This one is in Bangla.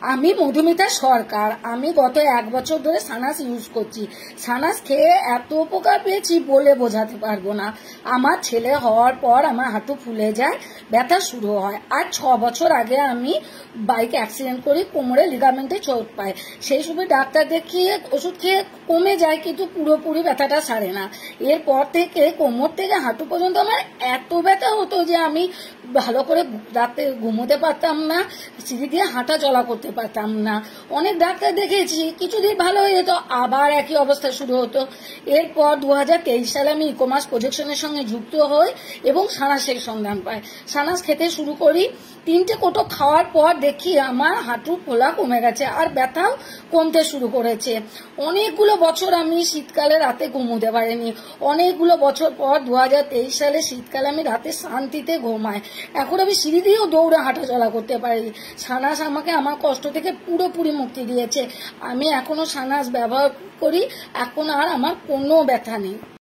আমি মধুমিতা সরকার। আমি গত 1 বছর ধরে সানাস ইউজ করছি। সানাস খেয়ে এত উপকার পেয়েছি বলে বোঝাতে পারবো না। আমার ছেলে হওয়ার পর আমার হাঁটু ফুলে যায়, ব্যথা শুরু হয়। আর 6 বছর আগে আমি বাইক অ্যাক্সিডেন্ট করি, কোমরে লিগামেন্টে চোট পাই। সেই সময় ডাক্তার দেখিয়ে ওষুধ খেয়ে কমে যায়, কিন্তু পুরোপুরি ব্যথাটা সারে না। এরপর থেকে কোমর থেকে হাঁটু পর্যন্ত আমার এত ব্যথা হতো যে আমি ভালো করে রাতে ঘুমোতে পারতাম না, সিঁড়ি দিয়ে হাঁটা চলা করতে পারতাম না। অনেক ডাক্তার দেখেছি, কিছুদিন ভালো হয়ে যেত, আবার একই অবস্থা শুরু হতো। এরপর 2023 সালে আমি ইকমার্স প্রজেকশনের সঙ্গে যুক্ত হই এবং সানাসের সন্ধান পাই। সানাস খেতে শুরু করি। 3টে কোটো খাওয়ার পর দেখি আমার হাঁটু ফোলা কমে গেছে আর ব্যথাও কমতে শুরু করেছে। অনেকগুলো বছর আমি শীতকালে রাতে ঘুমোতে পারিনি। অনেকগুলো বছর পর 2023 সালে শীতকালে আমি রাতে শান্তিতে ঘুমাই। এখন আমি সিঁড়ি দিয়েও দৌড়ে হাঁটা চলা করতে পারি। সানাস আমাকে আমার কষ্ট থেকে পুরোপুরি মুক্তি দিয়েছে। আমি এখনো সানাস ব্যবহার করি, এখন আর আমার কোনো ব্যথা নেই।